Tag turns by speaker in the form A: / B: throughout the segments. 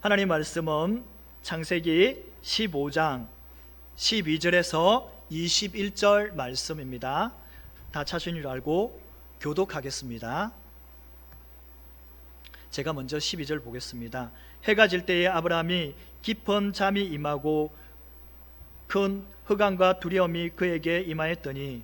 A: 하나님 말씀은 창세기 15장 12절에서 21절 말씀입니다. 다 찾으신 줄 알고 교독하겠습니다. 제가 먼저 12절 보겠습니다. 해가 질 때에 아브라함이 깊은 잠이 임하고 큰 흑암과 두려움이 그에게 임하였더니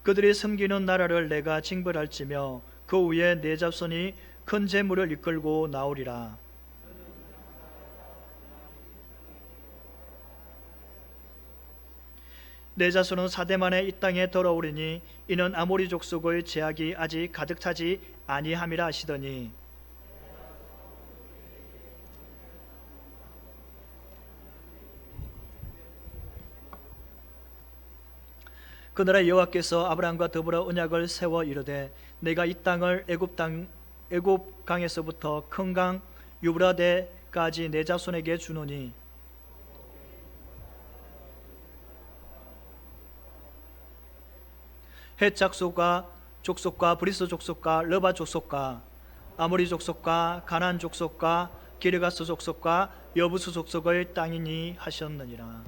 A: 그들이 섬기는 나라를 내가 징벌할지며 그 후에 내 자손이 큰 재물을 이끌고 나오리라. 내 자손은 사대 만에 이 땅에 돌아오리니 이는 아모리 족속의 제약이 아직 가득 차지 아니함이라 하시더니 그날에 여호와께서 아브라함과 더불어 언약을 세워 이르되 내가 이 땅을 애굽 강에서부터 큰 강 유브라데까지 내 자손에게 주노니 헷 족속과 브리스 족속과 르바 족속과 아모리 족속과 가나안 족속과 기르가스 족속과 여부스 족속의 땅이니 하셨느니라.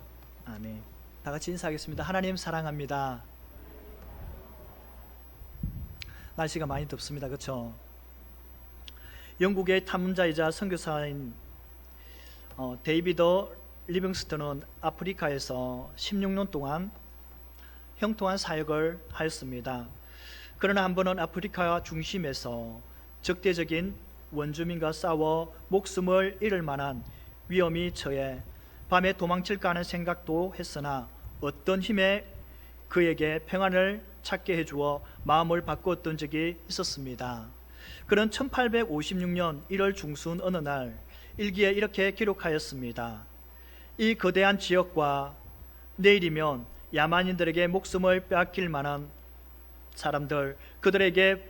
A: 아멘. 다 같이 인사하겠습니다. 하나님 사랑합니다. 날씨가 많이 덥습니다. 그렇죠? 영국의 탐문자이자 선교사인 데이비드 리빙스턴은 아프리카에서 16년 동안 형통한 사역을 하였습니다. 그러나 한 번은 아프리카 중심에서 적대적인 원주민과 싸워 목숨을 잃을 만한 위험이 처해 밤에 도망칠까 하는 생각도 했으나 어떤 힘에 그에게 평안을 찾게 해주어 마음을 바꾸었던 적이 있었습니다. 그는 1856년 1월 중순 어느 날 일기에 이렇게 기록하였습니다. 이 거대한 지역과 내일이면 야만인들에게 목숨을 빼앗길 만한 사람들, 그들의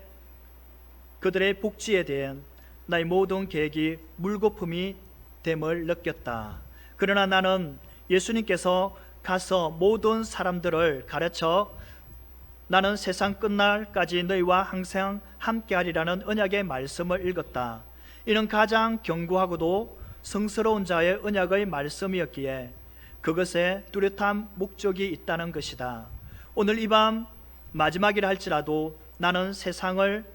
A: 복지에 대한 나의 모든 계획이 물거품이 됨을 느꼈다. 그러나 나는 예수님께서 가서 모든 사람들을 가르쳐 나는 세상 끝날까지 너희와 항상 함께하리라는 언약의 말씀을 읽었다. 이는 가장 견고하고도 성스러운 자의 언약의 말씀이었기에 그것에 뚜렷한 목적이 있다는 것이다. 오늘 이 밤 마지막이라 할지라도 나는 세상을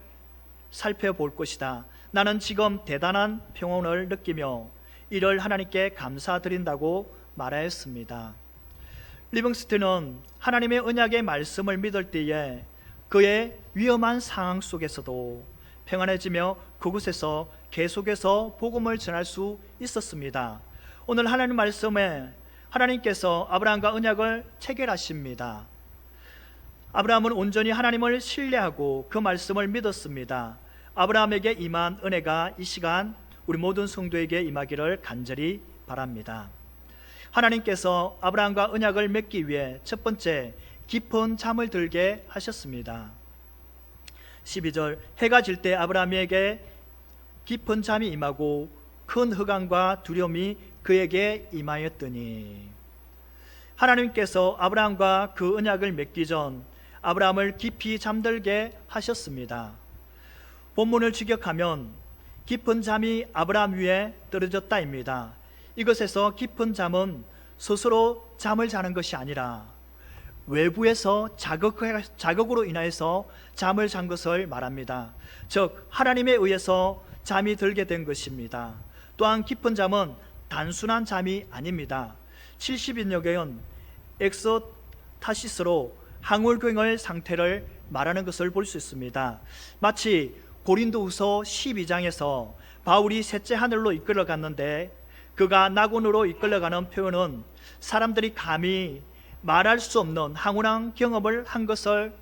A: 살펴볼 것이다. 나는 지금 대단한 평온을 느끼며 이를 하나님께 감사드린다고 말하였습니다. 리빙스턴은 하나님의 언약의 말씀을 믿을 때에 그의 위험한 상황 속에서도 평안해지며 그곳에서 계속해서 복음을 전할 수 있었습니다. 오늘 하나님 말씀에 하나님께서 아브라함과 언약을 체결하십니다. 아브라함은 온전히 하나님을 신뢰하고 그 말씀을 믿었습니다. 아브라함에게 임한 은혜가 이 시간 우리 모든 성도에게 임하기를 간절히 바랍니다. 하나님께서 아브라함과 언약을 맺기 위해 첫 번째 깊은 잠을 들게 하셨습니다. 12절 해가 질 때 아브라함에게 깊은 잠이 임하고 큰 흑암과 두려움이 그에게 임하였더니 하나님께서 아브라함과 그 언약을 맺기 전 아브라함을 깊이 잠들게 하셨습니다. 본문을 직역하면 깊은 잠이 아브라함 위에 떨어졌다입니다. 이것에서 깊은 잠은 스스로 잠을 자는 것이 아니라 외부에서 자극으로 인하여서 잠을 잔 것을 말합니다. 즉 하나님에 의해서 잠이 들게 된 것입니다. 또한 깊은 잠은 단순한 잠이 아닙니다. 70인역에는 엑스타시스로 항울경의 상태를 말하는 것을 볼 수 있습니다. 마치 고린도후서 12장에서 바울이 셋째 하늘로 이끌어 갔는데 그가 낙원으로 이끌려가는 표현은 사람들이 감히 말할 수 없는 황홀한 경험을 한 것을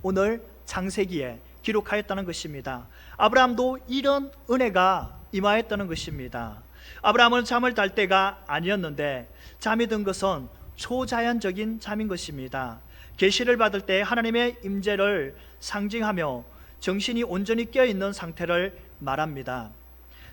A: 오늘 창세기에 기록하였다는 것입니다. 아브라함도 이런 은혜가 임하였다는 것입니다. 아브라함은 잠을 잘 때가 아니었는데 잠이 든 것은 초자연적인 잠인 것입니다. 계시를 받을 때 하나님의 임재를 상징하며 정신이 온전히 깨어있는 상태를 말합니다.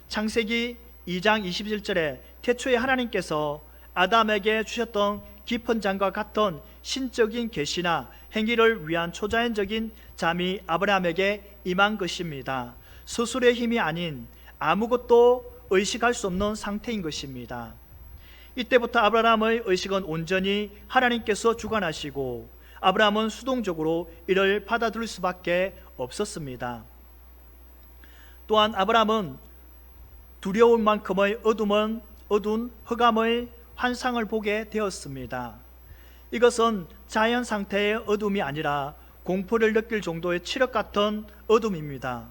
A: 창세기 2장 21절에 태초에 하나님께서 아담에게 주셨던 깊은 잠과 같은 신적인 계시나 행위를 위한 초자연적인 잠이 아브라함에게 임한 것입니다. 스스로의 힘이 아닌 아무것도 의식할 수 없는 상태인 것입니다. 이때부터 아브라함의 의식은 온전히 하나님께서 주관하시고 아브라함은 수동적으로 이를 받아들일 수밖에 없었습니다. 또한 아브라함은 두려운 만큼의 어두운 흑암의 환상을 보게 되었습니다. 이것은 자연 상태의 어둠이 아니라 공포를 느낄 정도의 칠흑 같은 어둠입니다.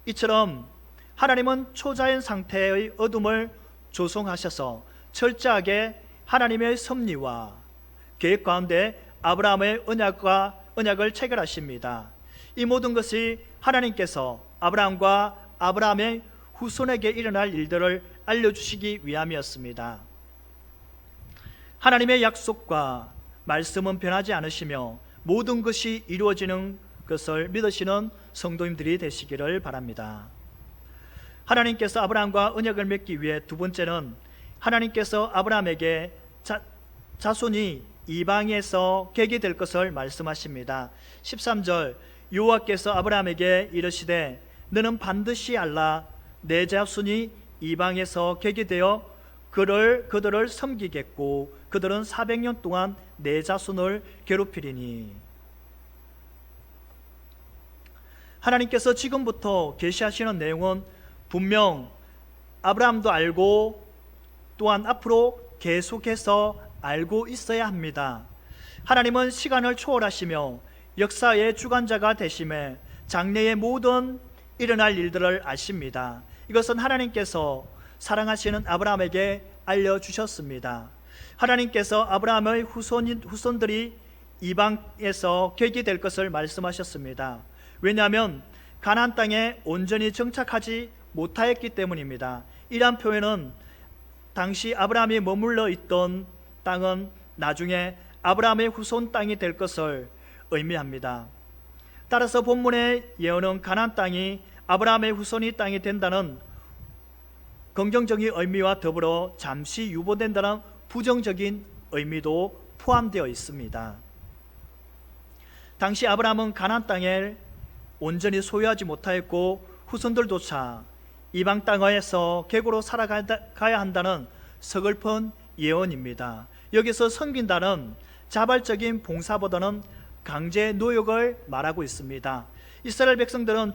A: 이처럼 하나님은 초자연 상태의 어둠을 조성하셔서 철저하게 하나님의 섭리와 계획 가운데 아브라함의 언약을 체결하십니다. 이 모든 것이 하나님께서 아브라함과 아브라함의 후손에게 일어날 일들을 알려주시기 위함이었습니다. 하나님의 약속과 말씀은 변하지 않으시며 모든 것이 이루어지는 것을 믿으시는 성도님들이 되시기를 바랍니다. 하나님께서 아브라함과 언약을 맺기 위해 두 번째는 하나님께서 아브라함에게 자손이 이방에서 객이 될 것을 말씀하십니다. 13절 여호와께서 아브라함에게 이르시되 너는 반드시 알라 내 자손이 이방에서 객이 되어 그들을 섬기겠고 그들은 400년 동안 내 자손을 괴롭히리니. 하나님께서 지금부터 계시하시는 내용은 분명 아브라함도 알고 또한 앞으로 계속해서 알고 있어야 합니다. 하나님은 시간을 초월하시며 역사의 주관자가 되심에 장래의 모든 일어날 일들을 아십니다. 이것은 하나님께서 사랑하시는 아브라함에게 알려주셨습니다. 하나님께서 아브라함의 후손들이 이방에서 객이 될 것을 말씀하셨습니다. 왜냐하면 가나안 땅에 온전히 정착하지 못하였기 때문입니다. 이러한 표현은 당시 아브라함이 머물러 있던 땅은 나중에 아브라함의 후손 땅이 될 것을 의미합니다. 따라서 본문의 예언은 가나안 땅이 아브라함의 후손이 땅이 된다는 긍정적인 의미와 더불어 잠시 유보된다는 부정적인 의미도 포함되어 있습니다. 당시 아브라함은 가나안 땅을 온전히 소유하지 못하였고 후손들조차 이방 땅에서 객으로 살아가야 한다는 서글픈 예언입니다. 여기서 섬긴다는 자발적인 봉사보다는 강제 노역을 말하고 있습니다. 이스라엘 백성들은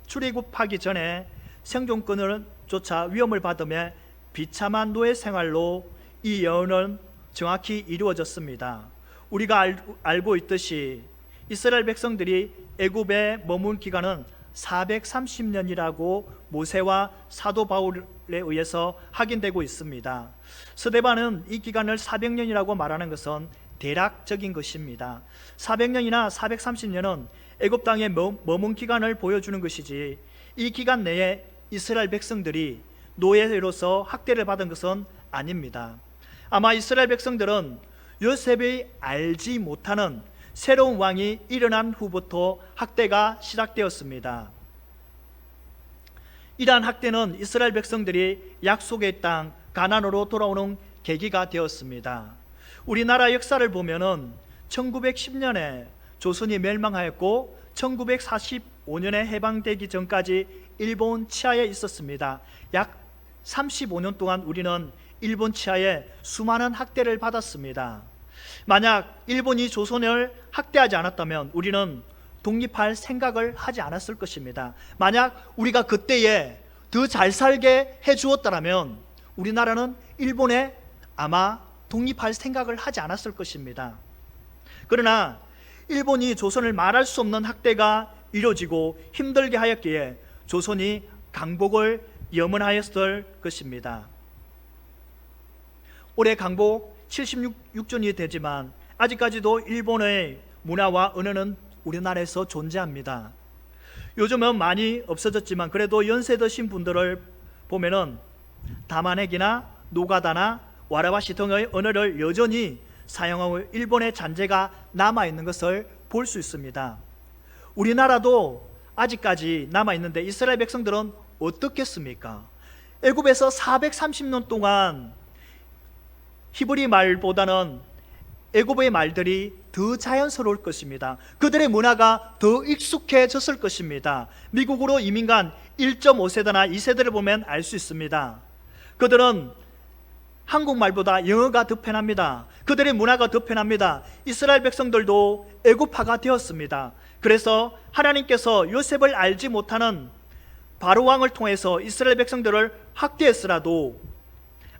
A: 출애굽하기 전에 생존권을 조차 위험을 받으며 비참한 노예 생활로 이 예언은 정확히 이루어졌습니다. 우리가 알고 있듯이 이스라엘 백성들이 애굽에 머문 기간은 430년이라고 모세와 사도 바울에 의해서 확인되고 있습니다. 스데반은 이 기간을 400년이라고 말하는 것은 대략적인 것입니다. 400년이나 430년은 애굽 땅에 머문 기간을 보여주는 것이지 이 기간 내에 이스라엘 백성들이 노예로서 학대를 받은 것은 아닙니다. 아마 이스라엘 백성들은 요셉이 알지 못하는 새로운 왕이 일어난 후부터 학대가 시작되었습니다. 이러한 학대는 이스라엘 백성들이 약속의 땅 가나안으로 돌아오는 계기가 되었습니다. 우리나라 역사를 보면은 1910년에 조선이 멸망하였고 1945년에 해방되기 전까지 일본 치하에 있었습니다. 약 35년 동안 우리는 일본 치하에 수많은 학대를 받았습니다. 만약 일본이 조선을 학대하지 않았다면 우리는 독립할 생각을 하지 않았을 것입니다. 만약 우리가 그때에 더 잘 살게 해주었다면 우리나라는 일본에 아마 독립할 생각을 하지 않았을 것입니다. 그러나 일본이 조선을 말할 수 없는 학대가 이루어지고 힘들게 하였기에 조선이 강복을 염원하였을 것입니다. 올해 강복 76주년이 되지만 아직까지도 일본의 문화와 언어는 우리나라에서 존재합니다. 요즘은 많이 없어졌지만 그래도 연세 드신 분들을 보면은 다마네기나 노가다나 와라바시 등의 언어를 여전히 사용하고 일본의 잔재가 남아있는 것을 볼 수 있습니다. 우리나라도 아직까지 남아있는데 이스라엘 백성들은 어떻겠습니까? 애굽에서 430년 동안 히브리 말보다는 애굽의 말들이 더 자연스러울 것입니다. 그들의 문화가 더 익숙해졌을 것입니다. 미국으로 이민 간 1.5세대나 2세대를 보면 알 수 있습니다. 그들은 한국말보다 영어가 더 편합니다. 그들의 문화가 더 편합니다. 이스라엘 백성들도 애굽파가 되었습니다. 그래서 하나님께서 요셉을 알지 못하는 바로 왕을 통해서 이스라엘 백성들을 학대했으라도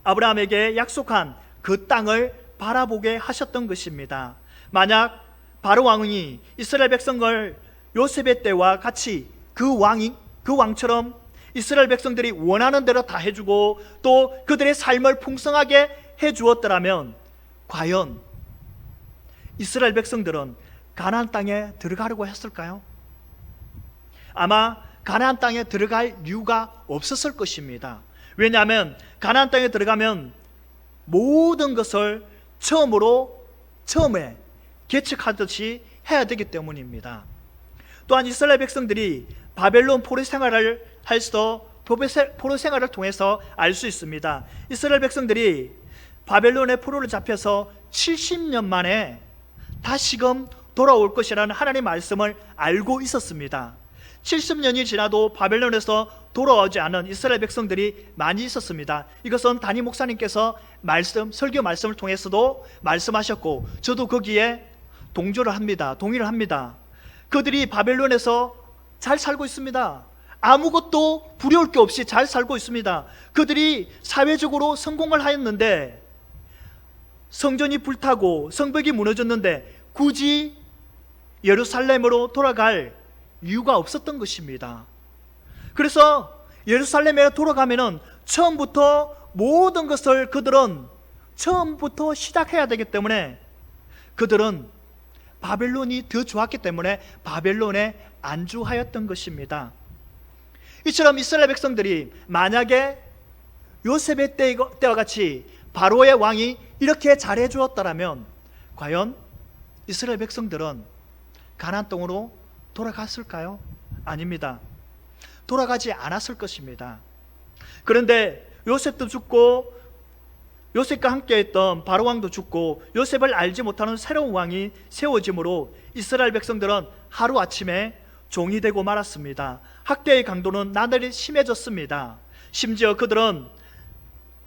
A: 아브라함에게 약속한 그 땅을 바라보게 하셨던 것입니다. 만약 바로 왕이 이스라엘 백성을 요셉의 때와 같이 그 왕처럼 이스라엘 백성들이 원하는 대로 다 해주고 또 그들의 삶을 풍성하게 해주었더라면 과연 이스라엘 백성들은 가나안 땅에 들어가려고 했을까요? 아마 가나안 땅에 들어갈 이유가 없었을 것입니다. 왜냐하면 가나안 땅에 들어가면 모든 것을 처음에 개척하듯이 해야 되기 때문입니다. 또한 이스라엘 백성들이 바벨론 포로 생활을 포로 생활을 통해서 알 수 있습니다. 이스라엘 백성들이 바벨론의 포로를 잡혀서 70년 만에 다시금 돌아올 것이라는 하나님의 말씀을 알고 있었습니다. 70년이 지나도 바벨론에서 돌아오지 않은 이스라엘 백성들이 많이 있었습니다. 이것은 담임 목사님께서 설교 말씀을 통해서도 말씀하셨고 저도 거기에 동의를 합니다. 그들이 바벨론에서 잘 살고 있습니다. 아무것도 두려울 게 없이 잘 살고 있습니다. 그들이 사회적으로 성공을 하였는데 성전이 불타고 성벽이 무너졌는데 굳이 예루살렘으로 돌아갈 이유가 없었던 것입니다. 그래서 예루살렘에 돌아가면은 처음부터 모든 것을 그들은 처음부터 시작해야 되기 때문에 그들은 바벨론이 더 좋았기 때문에 바벨론에 안주하였던 것입니다. 이처럼 이스라엘 백성들이 만약에 요셉의 때와 같이 바로의 왕이 이렇게 잘해 주었더라면 과연 이스라엘 백성들은 가나안 땅으로 돌아갔을까요? 아닙니다. 돌아가지 않았을 것입니다. 그런데 요셉도 죽고 요셉과 함께했던 바로 왕도 죽고 요셉을 알지 못하는 새로운 왕이 세워짐으로 이스라엘 백성들은 하루아침에 종이 되고 말았습니다. 학대의 강도는 나날이 심해졌습니다. 심지어 그들은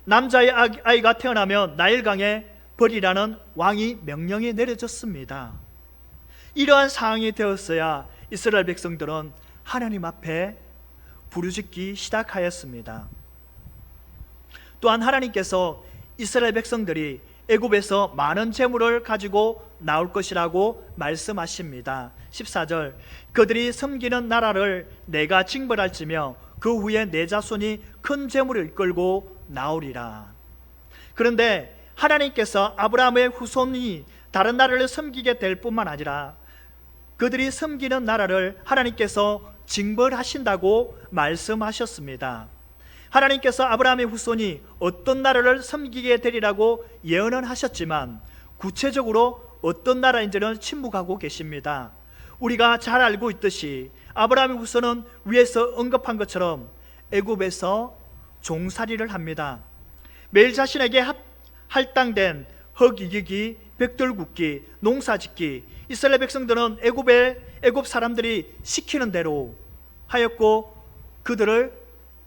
A: 남자의 아이가 태어나면 나일강에 버리라는 왕이 명령이 내려졌습니다. 이러한 상황이 되었어야 이스라엘 백성들은 하나님 앞에 부르짖기 시작하였습니다. 또한 하나님께서 이스라엘 백성들이 애굽에서 많은 재물을 가지고 나올 것이라고 말씀하십니다. 14절 그들이 섬기는 나라를 내가 징벌할지며 그 후에 내 자손이 큰 재물을 이끌고 나오리라. 그런데 하나님께서 아브라함의 후손이 다른 나라를 섬기게 될 뿐만 아니라 그들이 섬기는 나라를 하나님께서 징벌하신다고 말씀하셨습니다. 하나님께서 아브라함의 후손이 어떤 나라를 섬기게 되리라고 예언은 하셨지만 구체적으로 어떤 나라인지는 침묵하고 계십니다. 우리가 잘 알고 있듯이 아브라함의 후손은 위에서 언급한 것처럼 애굽에서 종살이를 합니다. 매일 자신에게 할당된 흙이기기, 벽돌 굽기, 농사짓기, 이스라엘 백성들은 애굽 사람들이 시키는 대로 하였고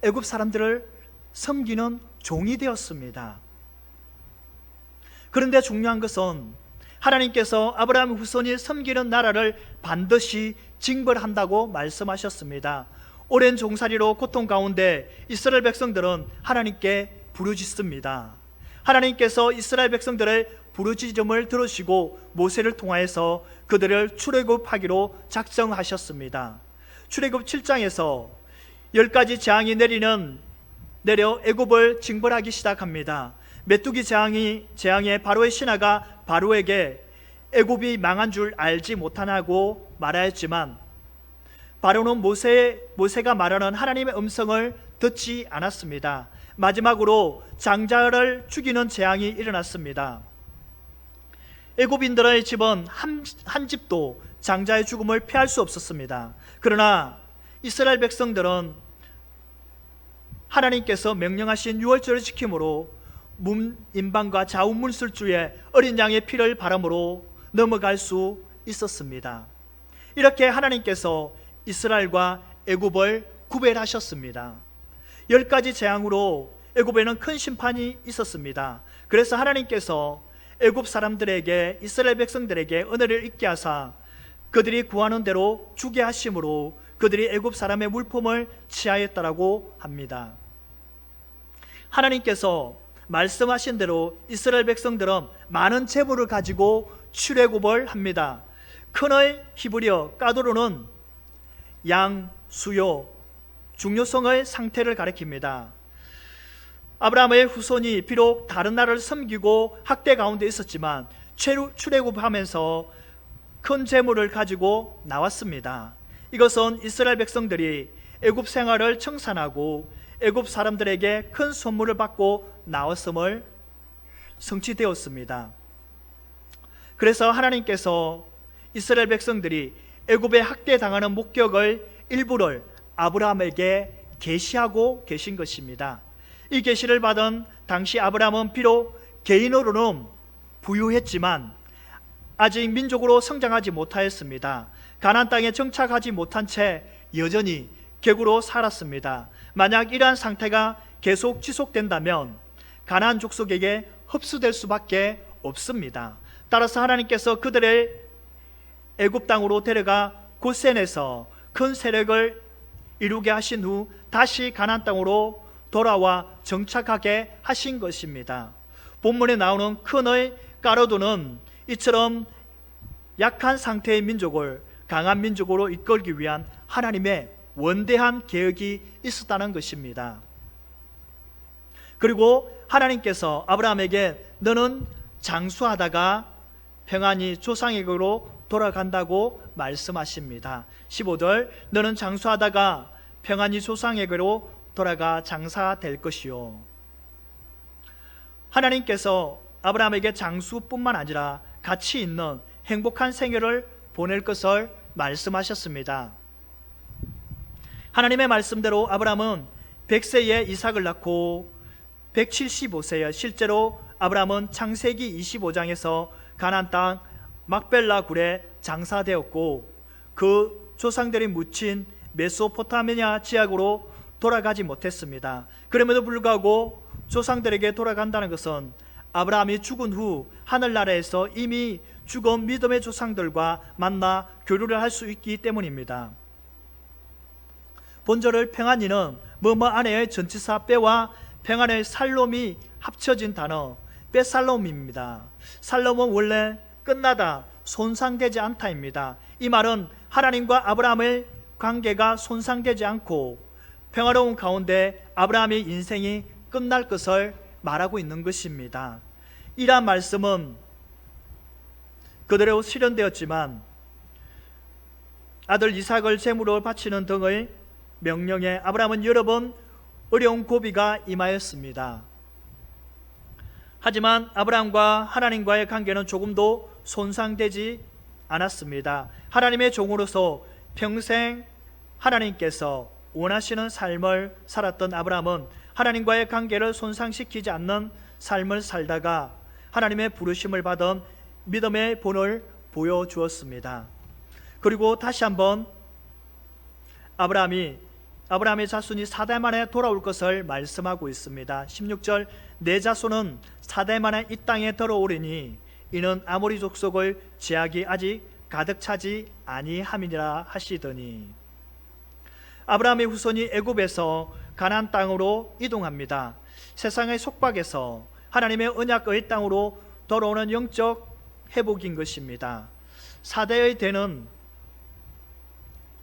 A: 애굽 사람들을 섬기는 종이 되었습니다. 그런데 중요한 것은 하나님께서 아브라함 후손이 섬기는 나라를 반드시 징벌한다고 말씀하셨습니다. 오랜 종살이로 고통 가운데 이스라엘 백성들은 하나님께 부르짖습니다. 하나님께서 이스라엘 백성들의 부르짖음을 들으시고 모세를 통하여서 그들을 출애굽하기로 작정하셨습니다. 출애굽 7장에서 10가지 재앙이 내려 애굽을 징벌하기 시작합니다. 메뚜기 재앙에 바로의 신하가 바로에게 애굽이 망한 줄 알지 못하냐고 말하였지만 바로는 모세가 말하는 하나님의 음성을 듣지 않았습니다. 마지막으로 장자를 죽이는 재앙이 일어났습니다. 애굽인들의 집은 한 집도 장자의 죽음을 피할 수 없었습니다. 그러나 이스라엘 백성들은 하나님께서 명령하신 유월절을 지킴으로 문인방과 좌우문술주의 어린 양의 피를 바람으로 넘어갈 수 있었습니다. 이렇게 하나님께서 이스라엘과 애굽을 구별하셨습니다. 10가지 재앙으로 애굽에는 큰 심판이 있었습니다. 그래서 하나님께서 애굽 사람들에게, 이스라엘 백성들에게 은혜를 있게 하사 그들이 구하는 대로 주게 하심으로 그들이 애굽 사람의 물품을 취하였다라고 합니다. 하나님께서 말씀하신 대로 이스라엘 백성들은 많은 재물을 가지고 출애굽을 합니다. 큰의 히브리어 까도로는 양, 수요, 중요성의 상태를 가리킵니다. 아브라함의 후손이 비록 다른 나라를 섬기고 학대 가운데 있었지만 출애굽하면서 큰 재물을 가지고 나왔습니다. 이것은 이스라엘 백성들이 애굽 생활을 청산하고 애굽 사람들에게 큰 선물을 받고 나왔음을 성취되었습니다. 그래서 하나님께서 이스라엘 백성들이 애굽에 학대당하는 목격을 일부를 아브라함에게 계시하고 계신 것입니다. 이 계시를 받은 당시 아브라함은 비록 개인으로는 부유했지만 아직 민족으로 성장하지 못하였습니다. 가나안 땅에 정착하지 못한 채 여전히 객으로 살았습니다. 만약 이러한 상태가 계속 지속된다면 가나안 족속에게 흡수될 수밖에 없습니다. 따라서 하나님께서 그들을 애굽 땅으로 데려가 고센에서 큰 세력을 이루게 하신 후 다시 가나안 땅으로 돌아와 정착하게 하신 것입니다. 본문에 나오는 큰의 까르도는 이처럼 약한 상태의 민족을 강한 민족으로 이끌기 위한 하나님의 원대한 계획이 있었다는 것입니다. 그리고 하나님께서 아브라함에게 너는 장수하다가 평안히 조상에게로 돌아간다고 말씀하십니다. 15절 너는 장수하다가 평안히 조상에게로 돌아가 장사될 것이요. 하나님께서 아브라함에게 장수뿐만 아니라 가치 있는 행복한 생애를 보낼 것을 말씀하셨습니다. 하나님의 말씀대로 아브라함은 100세에 이삭을 낳고 175세에 실제로 아브라함은 창세기 25장에서 가나안 땅 막벨라 굴에 장사되었고 그 조상들이 묻힌 메소포타미아 지역으로 돌아가지 못했습니다. 그럼에도 불구하고 조상들에게 돌아간다는 것은 아브라함이 죽은 후 하늘나라에서 이미 죽은 믿음의 조상들과 만나 교류를 할 수 있기 때문입니다. 본절을 평안이는 뭐뭐 안에의 전치사 빼와 평안의 살롬이 합쳐진 단어 빼살롬입니다. 살롬은 원래 끝나다, 손상되지 않다입니다. 이 말은 하나님과 아브라함의 관계가 손상되지 않고 평화로운 가운데 아브라함의 인생이 끝날 것을 말하고 있는 것입니다. 이러한 말씀은 그대로 실현되었지만 아들 이삭을 제물로 바치는 등의 명령에 아브라함은 여러 번 어려운 고비가 임하였습니다. 하지만 아브라함과 하나님과의 관계는 조금도 손상되지 않았습니다. 하나님의 종으로서 평생 하나님께서 원하시는 삶을 살았던 아브라함은 하나님과의 관계를 손상시키지 않는 삶을 살다가 하나님의 부르심을 받은 믿음의 본을 보여주었습니다. 그리고 다시 한번 아브라함의 자손이 4대 만에 돌아올 것을 말씀하고 있습니다. 16절 내 자손은 4대 만에 이 땅에 들어오리니 이는 아모리 족속을 제약이 아직 가득 차지 아니함이니라 하시더니 아브라함의 후손이 애굽에서 가나안 땅으로 이동합니다. 세상의 속박에서 하나님의 언약의 땅으로 돌아오는 영적 회복인 것입니다. 4대의 대는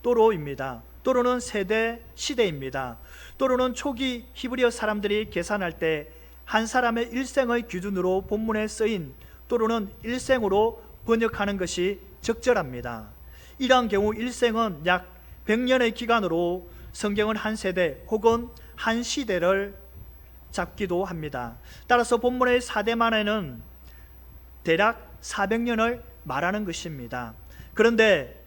A: 또로입니다. 또로는 세대 시대입니다. 또로는 초기 히브리어 사람들이 계산할 때 한 사람의 일생의 기준으로 본문에 쓰인 또로는 일생으로 번역하는 것이 적절합니다. 이러한 경우 일생은 약 100년의 기간으로 성경은 한 세대 혹은 한 시대를 잡기도 합니다. 따라서 본문의 4대만에는 대략 400년을 말하는 것입니다. 그런데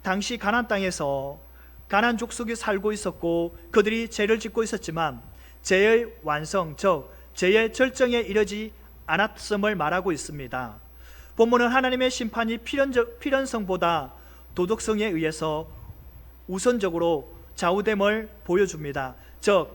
A: 당시 가나안 땅에서 가나안 족속이 살고 있었고 그들이 죄를 짓고 있었지만 죄의 완성, 즉 죄의 절정에 이르지 않았음을 말하고 있습니다. 본문은 하나님의 심판이 필연성보다 도덕성에 의해서 우선적으로 좌우됨을 보여줍니다. 즉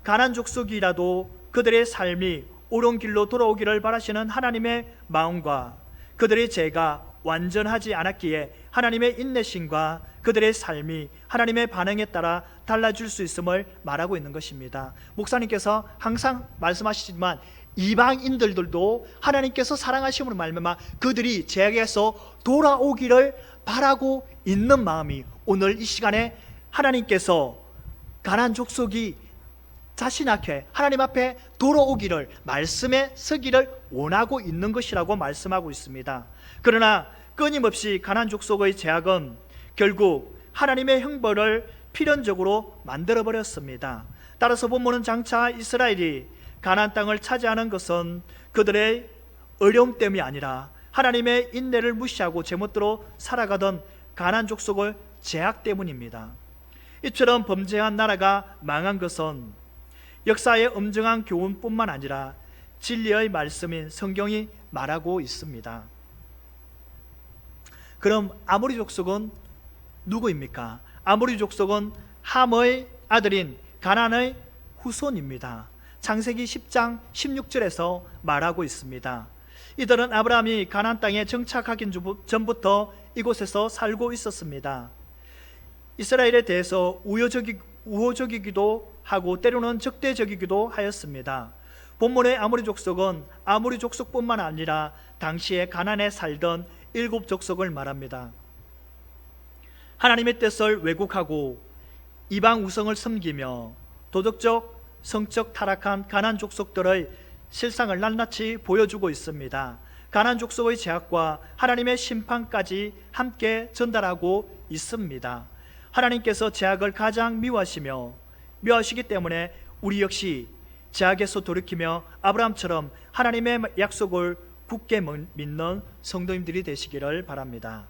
A: 가난 족속이라도 그들의 삶이 옳은 길로 돌아오기를 바라시는 하나님의 마음과 그들의 죄가 완전하지 않았기에 하나님의 인내심과 그들의 삶이 하나님의 반응에 따라 달라질 수 있음을 말하고 있는 것입니다. 목사님께서 항상 말씀하시지만 이방인들도 하나님께서 사랑하심으로 말미암아 그들이 죄악에서 돌아오기를 바라고 있는 마음이 오늘 이 시간에 하나님께서 가나안 족속이 자신 앞에 하나님 앞에 돌아오기를, 말씀에 서기를 원하고 있는 것이라고 말씀하고 있습니다. 그러나 끊임없이 가나안 족속의 죄악은 결국 하나님의 형벌을 필연적으로 만들어버렸습니다. 따라서 본문은 장차 이스라엘이 가나안 땅을 차지하는 것은 그들의 어려움 때문이 아니라 하나님의 인내를 무시하고 제멋대로 살아가던 가나안 족속의 죄악 때문입니다. 이처럼 범죄한 나라가 망한 것은 역사의 엄정한 교훈뿐만 아니라 진리의 말씀인 성경이 말하고 있습니다. 그럼 아모리 족속은 누구입니까? 아모리 족속은 함의 아들인 가나안의 후손입니다. 창세기 10장 16절에서 말하고 있습니다. 이들은 아브라함이 가나안 땅에 정착하기 전부터 이곳에서 살고 있었습니다. 이스라엘에 대해서 우호적이기도 하고 때로는 적대적이기도 하였습니다. 본문의 아모리 족속은 아모리 족속뿐만 아니라 당시에 가나안에 살던 7 족속을 말합니다. 하나님의 뜻을 왜곡하고 이방 우성을 섬기며 도덕적, 성적 타락한 가나안 족속들의 실상을 낱낱이 보여주고 있습니다. 가나안 족속의 죄악과 하나님의 심판까지 함께 전달하고 있습니다. 하나님께서 죄악을 가장 미워하시기 때문에 우리 역시 죄악에서 돌이키며 아브라함처럼 하나님의 약속을 굳게 믿는 성도님들이 되시기를 바랍니다.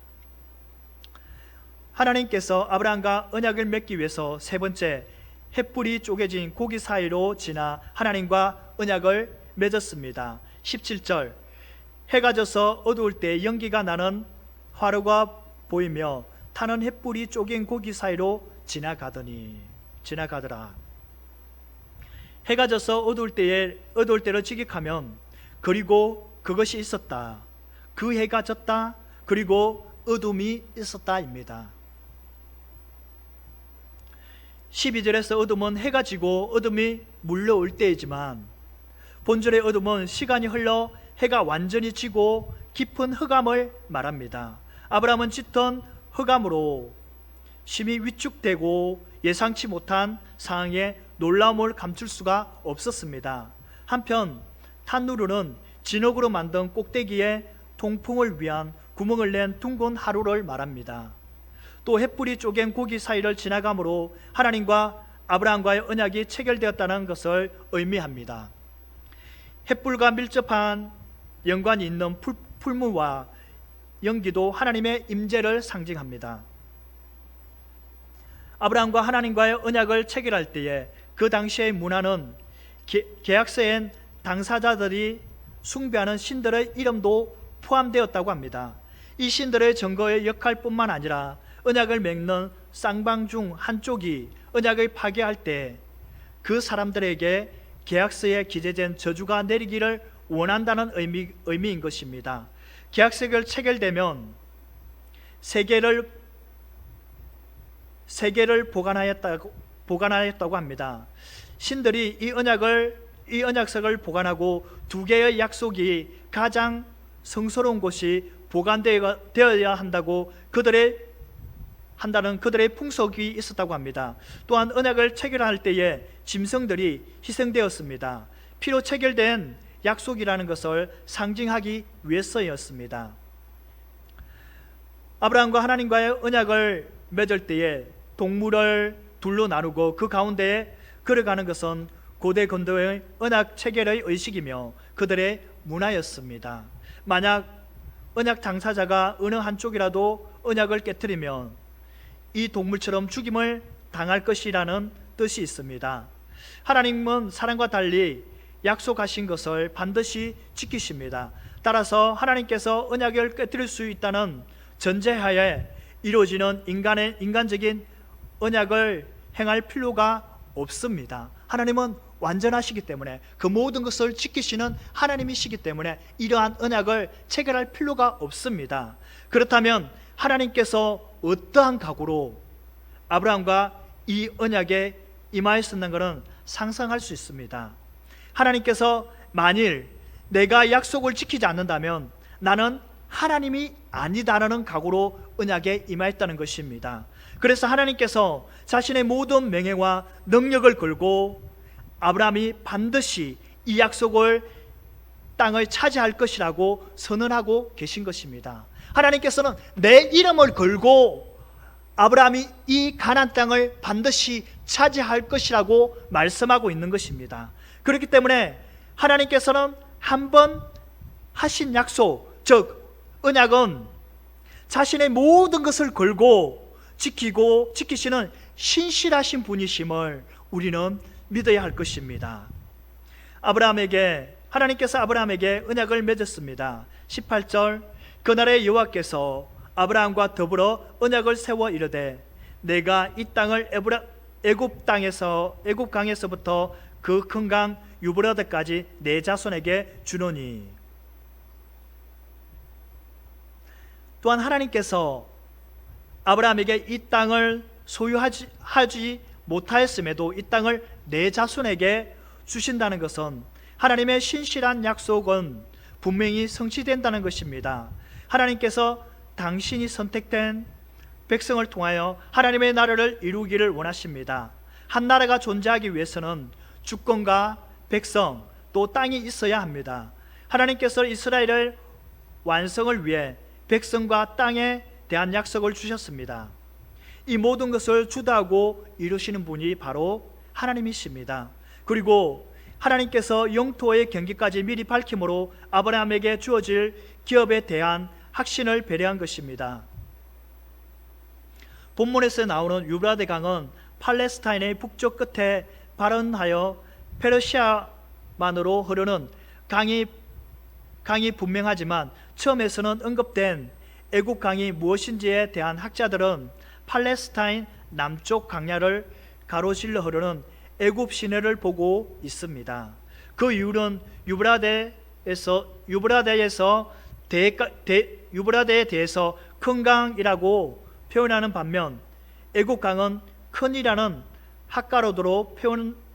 A: 하나님께서 아브라함과 언약을 맺기 위해서 세 번째 횃불이 쪼개진 고기 사이로 지나 하나님과 언약을 맺었습니다. 17절 해가 져서 어두울 때 연기가 나는 화로가 보이며 타는 횃불이 쪼갠 고기 사이로 지나가더라. 해가 져서 어두울 때를 직역하면 그리고 그것이 있었다, 그 해가 졌다, 그리고 어둠이 있었다입니다. 12절에서 어둠은 해가 지고 어둠이 물러올 때이지만 본절의 어둠은 시간이 흘러 해가 완전히 지고 깊은 흑암을 말합니다. 아브라함은 짙은 흑암으로 심히 위축되고 예상치 못한 상황에 놀라움을 감출 수가 없었습니다. 한편 탄누르는 진흙으로 만든 꼭대기에 통풍을 위한 구멍을 낸 둥근 하루를 말합니다. 또 횃불이 쪼갠 고기 사이를 지나감으로 하나님과 아브라함과의 언약이 체결되었다는 것을 의미합니다. 횃불과 밀접한 연관이 있는 풀무와 연기도 하나님의 임재를 상징합니다. 아브라함과 하나님과의 언약을 체결할 때에 그 당시의 문화는 계약서엔 당사자들이 숭배하는 신들의 이름도 포함되었다고 합니다. 이 신들의 증거의 역할뿐만 아니라 언약을 맺는 쌍방 중 한쪽이 언약을 파괴할 때 그 사람들에게 계약서에 기재된 저주가 내리기를 원한다는 의미인 것입니다. 계약서가 체결되면 세계를 보관하였다고 합니다. 신들이 이 언약석을 보관하고 2개의 약속이 가장 성스러운 곳이 보관되어야 한다는 그들의 풍속이 있었다고 합니다. 또한 언약을 체결할 때에 짐승들이 희생되었습니다. 피로 체결된 약속이라는 것을 상징하기 위해서였습니다. 아브라함과 하나님과의 언약을 맺을 때에 동물을 둘로 나누고 그 가운데에 걸어가는 것은 고대 근동의 언약 체결의 의식이며 그들의 문화였습니다. 만약 언약 당사자가 어느 한쪽이라도 언약을 깨뜨리면 이 동물처럼 죽임을 당할 것이라는 뜻이 있습니다. 하나님은 사람과 달리 약속하신 것을 반드시 지키십니다. 따라서 하나님께서 언약을 깨뜨릴 수 있다는 전제하에 이루어지는 인간적인 언약을 행할 필요가 없습니다. 하나님은 완전하시기 때문에, 그 모든 것을 지키시는 하나님이시기 때문에 이러한 언약을 체결할 필요가 없습니다. 그렇다면 하나님께서 어떠한 각오로 아브라함과 이 언약에 임하였었는 것은 상상할 수 있습니다. 하나님께서 만일 내가 약속을 지키지 않는다면 나는 하나님이 아니다라는 각오로 언약에 임하였다는 것입니다. 그래서 하나님께서 자신의 모든 명예와 능력을 걸고 아브라함이 반드시 이 약속을 땅을 차지할 것이라고 선언하고 계신 것입니다. 하나님께서는 내 이름을 걸고 아브라함이 이 가나안 땅을 반드시 차지할 것이라고 말씀하고 있는 것입니다. 그렇기 때문에 하나님께서는 한 번 하신 약속, 즉 언약은 자신의 모든 것을 걸고 지키시는 신실하신 분이심을 우리는 믿어야 할 것입니다. 하나님께서 아브라함에게 언약을 맺었습니다. 18절, 그날에 여호와께서 아브라함과 더불어 언약을 세워 이르되 내가 이 땅을 애굽 강에서부터 그 큰 강 유브라데까지 내 자손에게 주노니. 또한 하나님께서 아브라함에게 이 땅을 소유하지 못하였음에도 이 땅을 내 자손에게 주신다는 것은 하나님의 신실한 약속은 분명히 성취된다는 것입니다. 하나님께서 당신이 선택된 백성을 통하여 하나님의 나라를 이루기를 원하십니다. 한 나라가 존재하기 위해서는 주권과 백성 또 땅이 있어야 합니다. 하나님께서 이스라엘을 완성을 위해 백성과 땅에 대한 약속을 주셨습니다. 이 모든 것을 주도하고 이루시는 분이 바로 하나님이십니다. 그리고 하나님께서 영토의 경계까지 미리 밝힘으로 아브라함에게 주어질 기업에 대한 확신을 배려한 것입니다. 본문에서 나오는 유브라데 강은 팔레스타인의 북쪽 끝에 발원하여 페르시아만으로 흐르는 강이 분명하지만 처음에서는 언급된 애굽 강이 무엇인지에 대한 학자들은 팔레스타인 남쪽 강야를 가로질러 흐르는 애굽 시내를 보고 있습니다. 그 이유는 유브라데에 대해서 큰 강이라고 표현하는 반면 애굽 강은 큰이라는 핫가로드로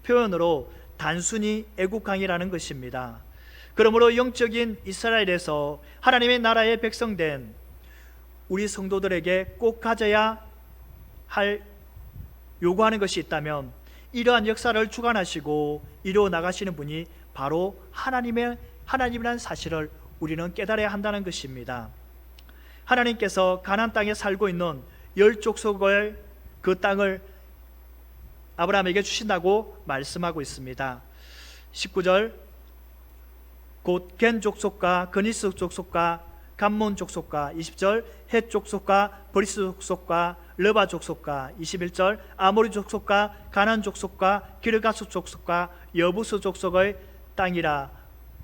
A: 표현으로 단순히 애굽 강이라는 것입니다. 그러므로 영적인 이스라엘에서 하나님의 나라의 백성된 우리 성도들에게 꼭 가져야 할 요구하는 것이 있다면 이러한 역사를 주관하시고 이루어 나가시는 분이 바로 하나님이라는 사실을 우리는 깨달아야 한다는 것입니다. 하나님께서 가나안 땅에 살고 있는 10족속을 그 땅을 아브라함에게 주신다고 말씀하고 있습니다. 19절, 곧 겐 족속과 그니스 족속과 감몬 족속과 20절, 헷 족속과 브리스 족속과 르바 족속과 21절, 아모리 족속과 가나안 족속과 기르가스 족속과 여부스 족속의 땅이라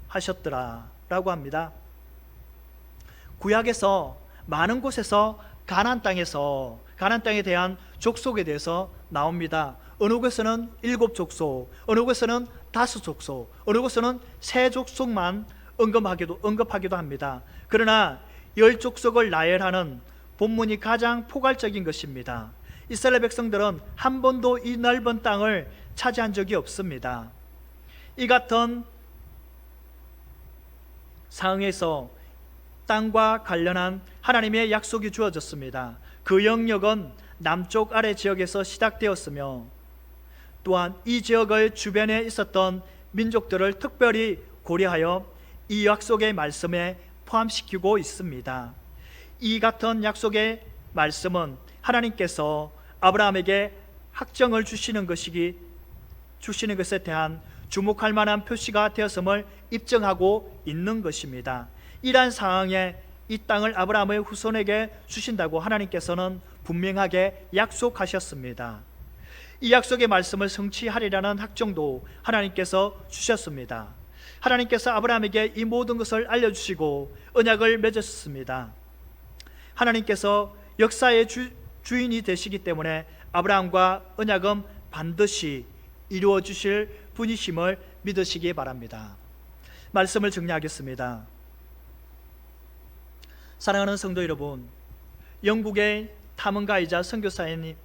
A: 하셨더라 라고 합니다. 구약에서 많은 곳에서 가나안 땅에 대한 족속에 대해서 나옵니다. 어느 곳에서는 7족속, 어느 곳에서는 5족속, 어느 곳에서는 3족속만 언급하기도 합니다. 그러나 10족속을 나열하는 본문이 가장 포괄적인 것입니다. 이스라엘 백성들은 한 번도 이 넓은 땅을 차지한 적이 없습니다. 이 같은 상황에서 땅과 관련한 하나님의 약속이 주어졌습니다. 그 영역은 남쪽 아래 지역에서 시작되었으며 또한 이 지역의 주변에 있었던 민족들을 특별히 고려하여 이 약속의 말씀에 포함시키고 있습니다. 이 같은 약속의 말씀은 하나님께서 아브라함에게 확정을 주시는 것에 대한 주목할 만한 표시가 되었음을 입증하고 있는 것입니다. 이러한 상황에 이 땅을 아브라함의 후손에게 주신다고 하나님께서는 분명하게 약속하셨습니다. 이 약속의 말씀을 성취하리라는 확정도 하나님께서 주셨습니다. 하나님께서 아브라함에게 이 모든 것을 알려주시고 언약을 맺으셨습니다. 하나님께서 역사의 주인이 되시기 때문에 아브라함과 언약은 반드시 이루어 주실 분이심을 믿으시기 바랍니다. 말씀을 정리하겠습니다. 사랑하는 성도 여러분, 영국의 탐험가이자 선교사인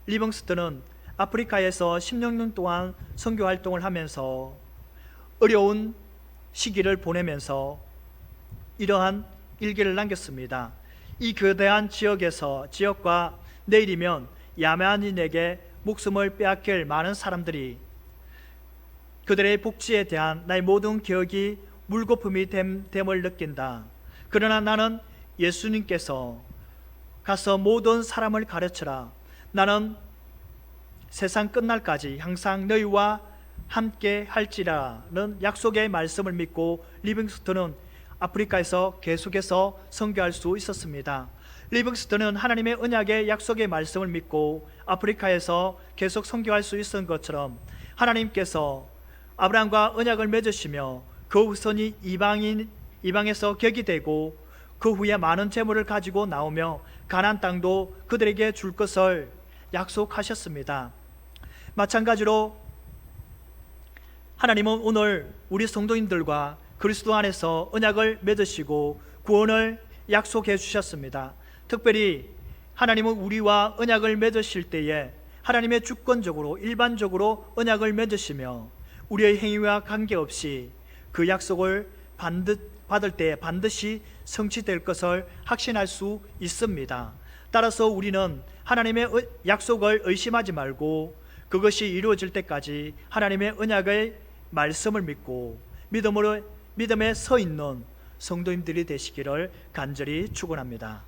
A: 리빙스턴은 아프리카에서 16년 동안 선교 활동을 하면서 어려운 시기를 보내면서 이러한 일기를 남겼습니다. 이 거대한 지역과 내일이면 야만인에게 목숨을 빼앗길 많은 사람들이 그들의 복지에 대한 나의 모든 기억이 물거품이 됨을 느낀다. 그러나 나는 예수님께서 가서 모든 사람을 가르쳐라. 나는 세상 끝날까지 항상 너희와 함께 할지라는 약속의 말씀을 믿고 리빙스턴은 아프리카에서 계속해서 선교할 수 있었습니다. 리빙스턴은 하나님의 언약의 약속의 말씀을 믿고 아프리카에서 계속 선교할 수 있었던 것처럼 하나님께서 아브라함과 언약을 맺으시며 그 후손이 이방에서 격이 되고 그 후에 많은 재물을 가지고 나오며 가나안 땅도 그들에게 줄 것을 약속하셨습니다. 마찬가지로 하나님은 오늘 우리 성도님들과 그리스도 안에서 언약을 맺으시고 구원을 약속해 주셨습니다. 특별히 하나님은 우리와 언약을 맺으실 때에 하나님의 주권적으로 일반적으로 언약을 맺으시며 우리의 행위와 관계없이 그 약속을 받을 때 반드시 성취될 것을 확신할 수 있습니다. 따라서 우리는 하나님의 약속을 의심하지 말고 그것이 이루어질 때까지 하나님의 언약의 말씀을 믿고 믿음에 서 있는 성도님들이 되시기를 간절히 축원합니다.